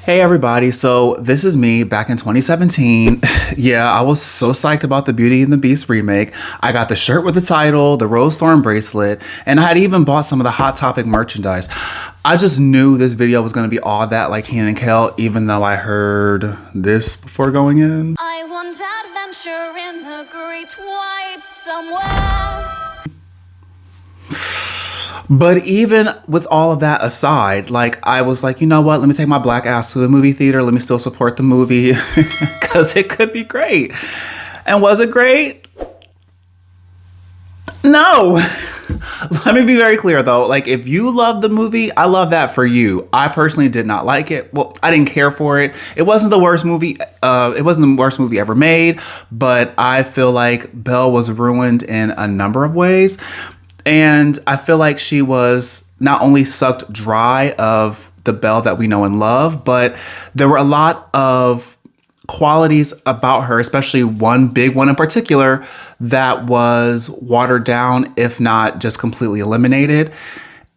Hey everybody, so this is me back in 2017. Yeah, I was so psyched about the Beauty and the Beast remake. I got the shirt with the title, the Rose Thorn bracelet, and I had even bought some of the Hot Topic merchandise. I just knew this video was going to be all that like Kenan and Kel, even though I heard this before going in. I want adventure in the great white somewhere. But even with all of that aside, like I was like, you know what? Let me take my black ass to the movie theater. Let me still support the movie because it could be great. And was it great? No. Let me be very clear though. Like if you love the movie, I love that for you. I personally did not like it. Well, I didn't care for it. It wasn't the worst movie. It wasn't the worst movie ever made, but I feel like Belle was ruined in a number of ways. And I feel like she was not only sucked dry of the Belle that we know and love, but there were a lot of qualities about her, especially one big one in particular, that was watered down, if not just completely eliminated.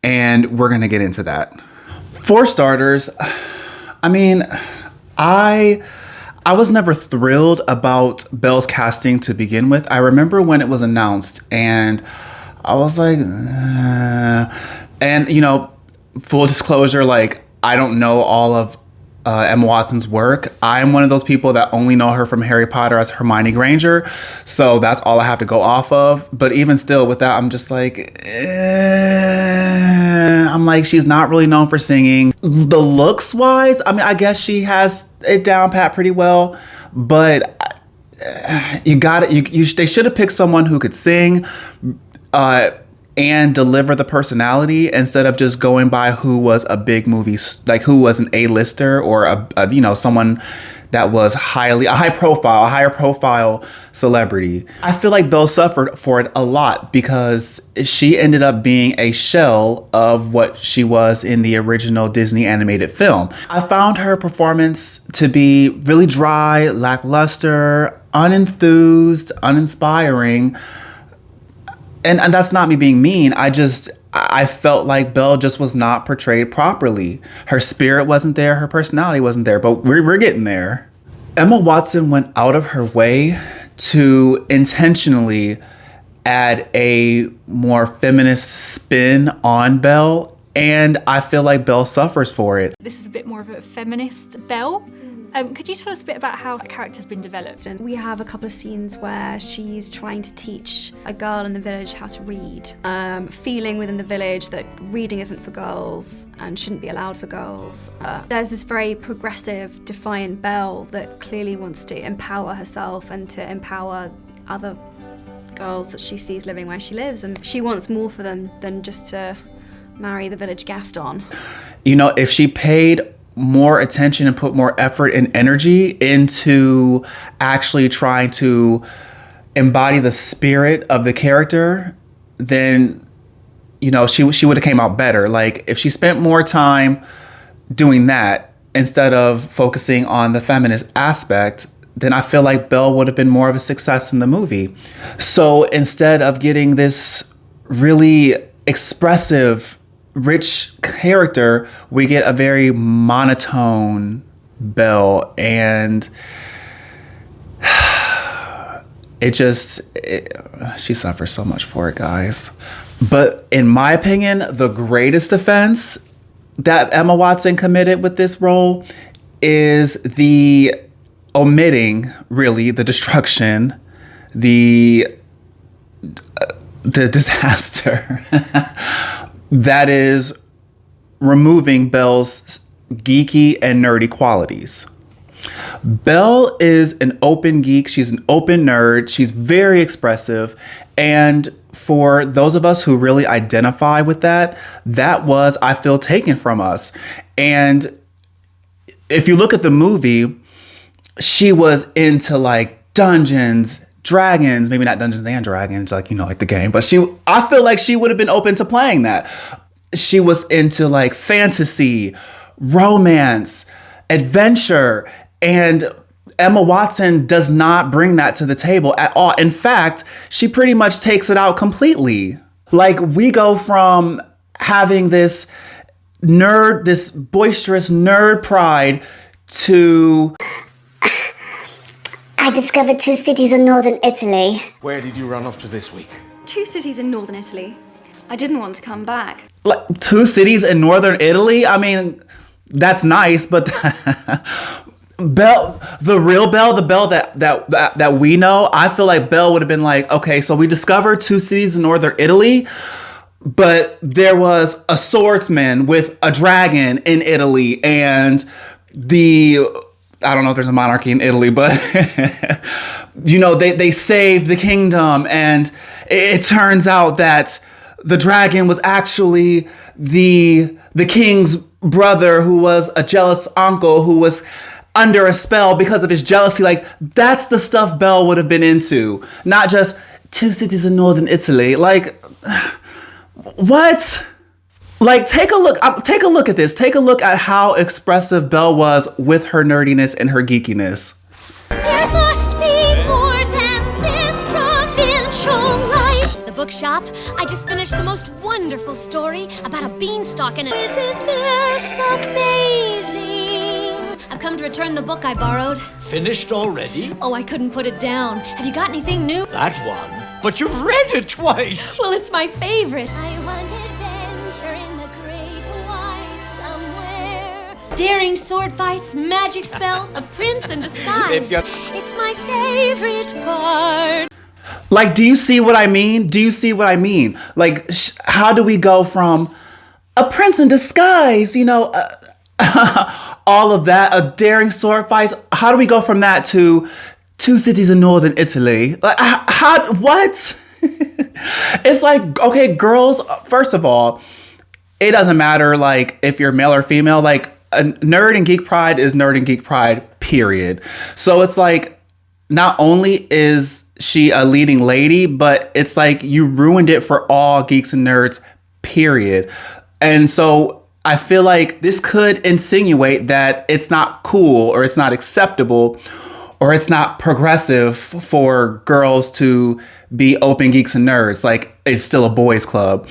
And we're going to get into that. For starters, I mean, I was never thrilled about Belle's casting to begin with. I remember when it was announced and I was like, and you know, full disclosure, like I don't know all of Emma Watson's work. I'm one of those people that only know her from Harry Potter as Hermione Granger. So that's all I have to go off of. But even still with that, I'm just like, I'm like, she's not really known for singing. The looks wise, I mean, I guess she has it down pat pretty well, but you got it. They should have picked someone who could sing, and deliver the personality instead of just going by who was a big movie, like who was an A-lister or a you know, someone that was a higher profile celebrity. I feel like Belle suffered for it a lot because she ended up being a shell of what she was in the original Disney animated film. I found her performance to be really dry, lackluster, unenthused, uninspiring. And that's not me being mean. I felt like Belle just was not portrayed properly. Her spirit wasn't there. Her personality wasn't there. But we're getting there. Emma Watson went out of her way to intentionally add a more feminist spin on Belle. And I feel like Belle suffers for it. This is a bit more of a feminist Belle. Could you tell us a bit about how that character's been developed? We have a couple of scenes where she's trying to teach a girl in the village how to read, feeling within the village that reading isn't for girls and shouldn't be allowed for girls. There's this very progressive, defiant Belle that clearly wants to empower herself and to empower other girls that she sees living where she lives, and she wants more for them than just to marry the village Gaston. You know, if she paid more attention and put more effort and energy into actually trying to embody the spirit of the character, then, you know, she would have came out better. Like if she spent more time doing that instead of focusing on the feminist aspect, then I feel like Belle would have been more of a success in the movie. So instead of getting this really expressive, rich character, we get a very monotone Belle, and she suffers so much for it, guys. But in my opinion, the greatest offense that Emma Watson committed with this role is the omitting, really, the destruction, the disaster that is removing Belle's geeky and nerdy qualities. Belle is an open geek. She's an open nerd. She's very expressive. And for those of us who really identify with that, that was, I feel, taken from us. And if you look at the movie, she was into like Dungeons, Dragons, maybe not Dungeons and Dragons, like, you know, like the game, but I feel like she would have been open to playing that. She was into like fantasy, romance, adventure, and Emma Watson does not bring that to the table at all. In fact, she pretty much takes it out completely. Like we go from having this this boisterous nerd pride to... I discovered 2 cities in northern Italy. Where did you run off to this week? 2 cities in northern Italy. I didn't want to come back. Like 2 cities in northern Italy? I mean, that's nice, but Belle, the real Belle, the Belle that we know, I feel like Belle would have been like, okay, so we discovered 2 cities in northern Italy, but there was a swordsman with a dragon in Italy, and I don't know if there's a monarchy in Italy, but they saved the kingdom, and it turns out that the dragon was actually the king's brother, who was a jealous uncle who was under a spell because of his jealousy. Like, that's the stuff Belle would have been into, not just 2 cities in northern Italy. Like, what? Like, take a look at this. Take a look at how expressive Belle was with her nerdiness and her geekiness. There must be more than this provincial life. The bookshop. I just finished the most wonderful story about a beanstalk and isn't this amazing? I've come to return the book I borrowed. Finished already? Oh, I couldn't put it down. Have you got anything new? That one? But you've read it twice! Well, it's my favorite. I want adventure in the great wide somewhere. Daring sword fights, magic spells, a prince in disguise. It's my favorite part. Like, do you see what I mean? Do you see what I mean? Like, how do we go from a prince in disguise, all of that, a daring sword fights? How do we go from that to 2 cities in northern Italy? Like, what? It's like, okay, girls, first of all, it doesn't matter, like, if you're male or female. Like, a nerd and geek pride is nerd and geek pride, period. So it's like, not only is she a leading lady, but it's like you ruined it for all geeks and nerds, period. And so I feel like this could insinuate that it's not cool, or it's not acceptable, or it's not progressive for girls to be open geeks and nerds. Like, it's still a boys club.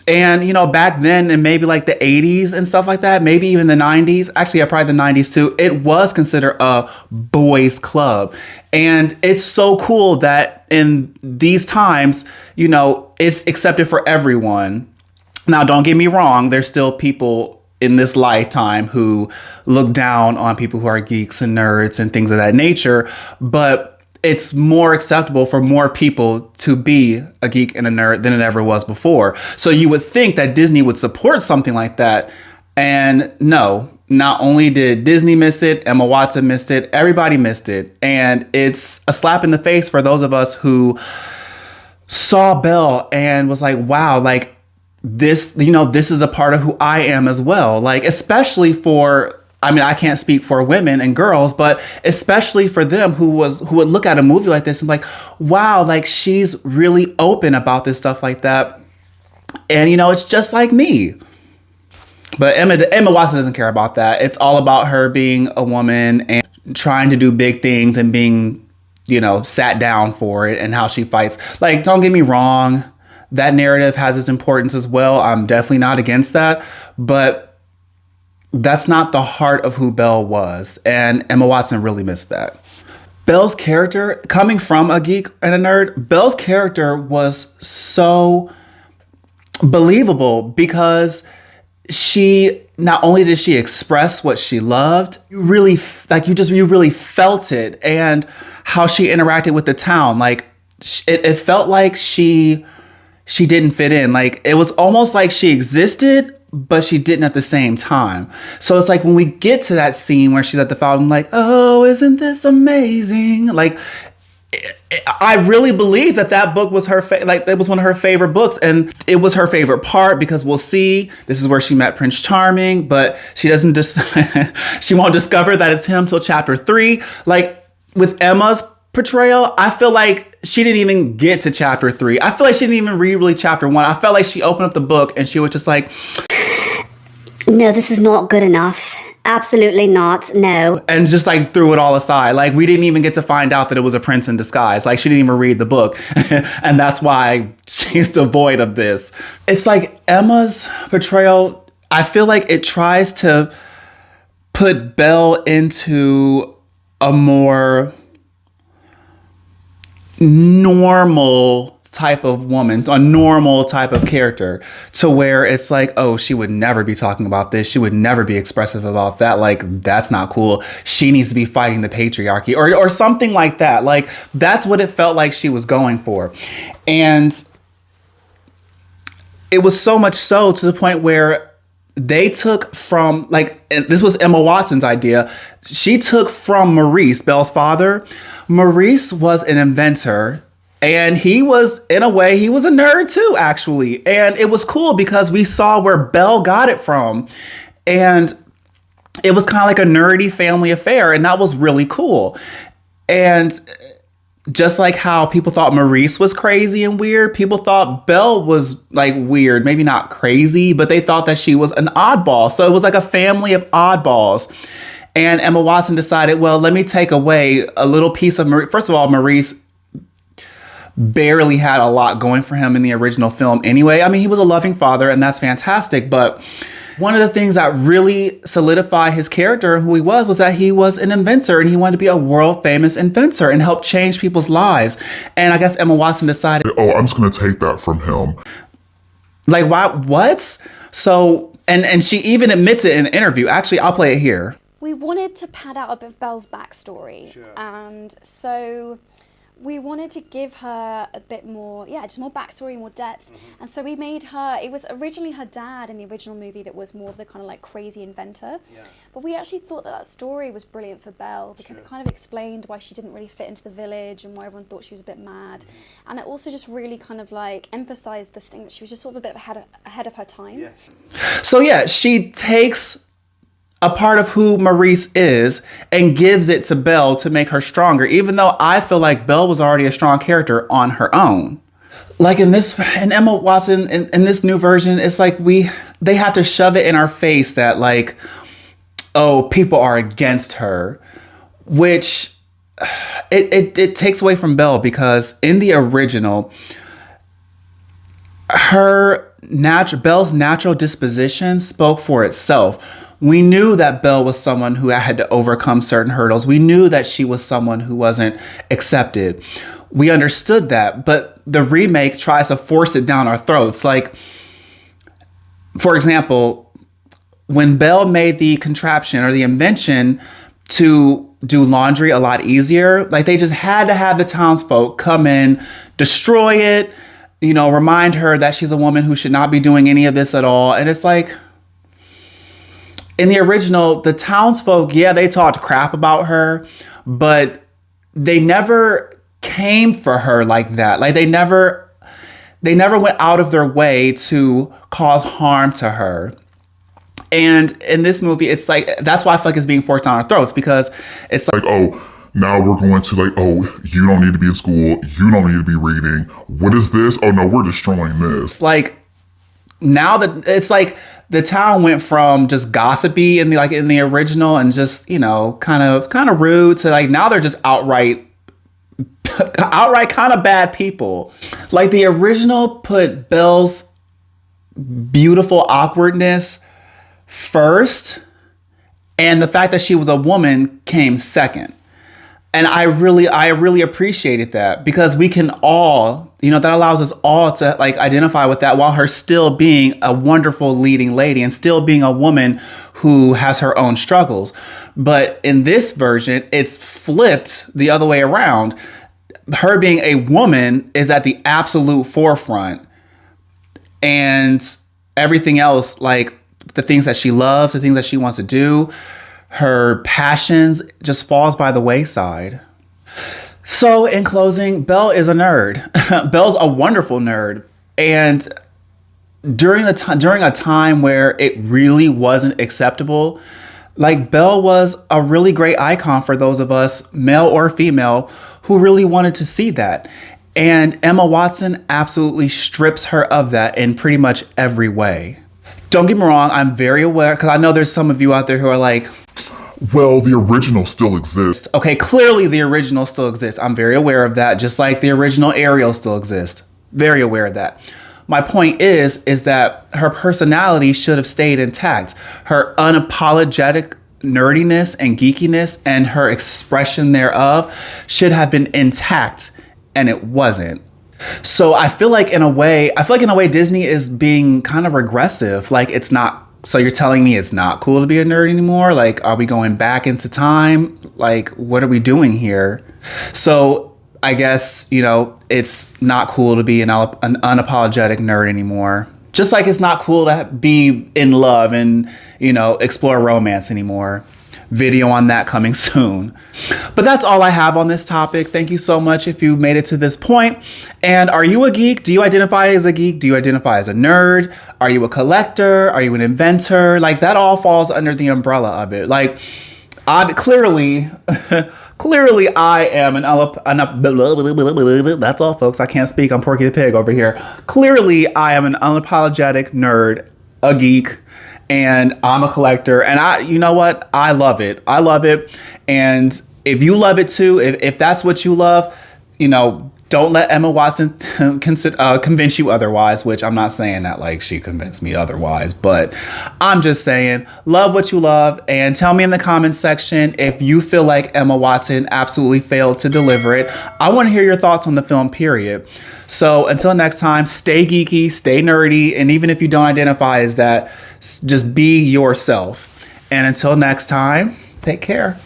And, back then, in maybe like the 80s and stuff like that, maybe even the 90s, actually, yeah, probably the 90s too, it was considered a boys club. And it's so cool that in these times, it's accepted for everyone. Now, don't get me wrong, there's still people in this lifetime who look down on people who are geeks and nerds and things of that nature, but it's more acceptable for more people to be a geek and a nerd than it ever was before. So you would think that Disney would support something like that. And no, not only did Disney miss it, Emma Watson missed it, everybody missed it. And it's a slap in the face for those of us who saw Belle and was like, wow, like this, this is a part of who I am as well. Like, especially for, I mean, I can't speak for women and girls, but especially for them who would look at a movie like this and be like, wow, like, she's really open about this stuff like that. And, it's just like me. But Emma Watson doesn't care about that. It's all about her being a woman and trying to do big things and being, sat down for it, and how she fights. Like, don't get me wrong, that narrative has its importance as well. I'm definitely not against that. But that's not the heart of who Belle was. And Emma Watson really missed that. Belle's character, coming from a geek and a nerd, Belle's character was so believable because she, not only did she express what she loved, you really felt it, and how she interacted with the town. Like, it felt like she didn't fit in. Like, it was almost like she existed, but she didn't at the same time. So it's like when we get to that scene where she's at the fountain, like, oh, isn't this amazing? Like, I really believe that book was it was one of her favorite books, and it was her favorite part because we'll see, this is where she met Prince Charming, but she doesn't she won't discover that it's him till chapter 3. Like, with Emma's portrayal, I feel like she didn't even get to chapter 3. I feel like she didn't even read really chapter 1. I felt like she opened up the book and she was just like, no, this is not good enough. Absolutely not. No. And just like threw it all aside. Like, we didn't even get to find out that it was a prince in disguise. Like, she didn't even read the book. And that's why she's devoid of this. It's like Emma's portrayal, I feel like it tries to put Belle into a more normal type of woman, a normal type of character, to where it's like, oh, she would never be talking about this. She would never be expressive about that. Like, that's not cool. She needs to be fighting the patriarchy or something like that. Like, that's what it felt like she was going for. And it was so much so to the point where they took from, like, and this was Emma Watson's idea. She took from Maurice, Belle's father. Maurice was an inventor. And he was, in a way, he was a nerd too, actually. And it was cool because we saw where Belle got it from. And it was kind of like a nerdy family affair. And that was really cool. And just like how people thought Maurice was crazy and weird, people thought Belle was like weird, maybe not crazy, but they thought that she was an oddball. So it was like a family of oddballs. And Emma Watson decided, well, let me take away a little piece of Maurice. First of all, Maurice barely had a lot going for him in the original film anyway. I mean, he was a loving father, and that's fantastic. But one of the things that really solidified his character and who he was that he was an inventor, and he wanted to be a world famous inventor and help change people's lives. And I guess Emma Watson decided, oh, I'm just going to take that from him. Like, why? What? So, and she even admits it in an interview. Actually, I'll play it here. We wanted to pad out a bit of Belle's backstory. Sure. And so we wanted to give her a bit more, just more backstory, more depth. Mm-hmm. And so we made her, it was originally her dad in the original movie that was more of the kind of like crazy inventor. Yeah. But we actually thought that story was brilliant for Belle because it kind of explained why she didn't really fit into the village and why everyone thought she was a bit mad. Mm-hmm. And it also just really kind of like emphasized this thing that she was just sort of a bit ahead of her time. Yes. So yeah, she takes a part of who Maurice is and gives it to Belle to make her stronger, even though I feel like Belle was already a strong character on her own. Like in Emma Watson, in this new version, it's like they have to shove it in our face that like, oh, people are against her, which it takes away from Belle, because in the original, Belle's natural disposition spoke for itself. We knew that Belle was someone who had to overcome certain hurdles. We knew that she was someone who wasn't accepted. We understood that, but the remake tries to force it down our throats. Like, for example, when Belle made the contraption or the invention to do laundry a lot easier, like they just had to have the townsfolk come in, destroy it, remind her that she's a woman who should not be doing any of this at all. And it's like, in the original, the townsfolk, they talked crap about her, but they never came for her like that. Like they never went out of their way to cause harm to her. And in this movie, it's like, that's why I feel like it's being forced down our throats, because it's like, oh, now we're going to like, oh, you don't need to be in school. You don't need to be reading. What is this? Oh no, we're destroying this. It's like, now that it's like, the town went from just gossipy in the original and just, kind of rude to like, now they're just outright kind of bad people. Like the original put Belle's beautiful awkwardness first, and the fact that she was a woman came second. And I really appreciated that, because we can all, that allows us all to like identify with that, while her still being a wonderful leading lady and still being a woman who has her own struggles. But in this version, it's flipped the other way around. Her being a woman is at the absolute forefront, and everything else, like the things that she loves, the things that she wants to do, her passions, just falls by the wayside. So in closing, Belle is a nerd. Belle's a wonderful nerd. And during a time where it really wasn't acceptable, like Belle was a really great icon for those of us, male or female, who really wanted to see that. And Emma Watson absolutely strips her of that in pretty much every way. Don't get me wrong, I'm very aware, because I know there's some of you out there who are like, well, the original still exists. Okay, clearly the original still exists. I'm very aware of that, just like the original Ariel still exists. Very aware of that. my point is that her personality should have stayed intact. Her unapologetic nerdiness and geekiness and her expression thereof should have been intact, and it wasn't. So I feel like in a way Disney is being kind of regressive. Like, it's not, so you're telling me it's not cool to be a nerd anymore? Like, are we going back into time? Like, what are we doing here? So I guess, you know, it's not cool to be an unapologetic nerd anymore. Just like it's not cool to be in love and, you know, explore romance anymore. Video on that coming soon. But that's all I have on this topic. Thank you so much if you made it to this point. And are you a geek? Do you identify as a geek? Do you identify as a nerd? Are you a collector? Are you an inventor? Like, that all falls under the umbrella of it. Like, clearly I am that's all, folks. I can't speak. I'm Porky the Pig over here. Clearly I am an unapologetic nerd, a geek, and I'm a collector. And you know what? I love it. I love it. And if you love it too, if that's what you love, you know, don't let Emma Watson convince you otherwise, which I'm not saying that like she convinced me otherwise, but I'm just saying love what you love, and tell me in the comments section if you feel like Emma Watson absolutely failed to deliver it. I want to hear your thoughts on the film, period. So until next time, stay geeky, stay nerdy, and even if you don't identify as that, just be yourself. And until next time, take care.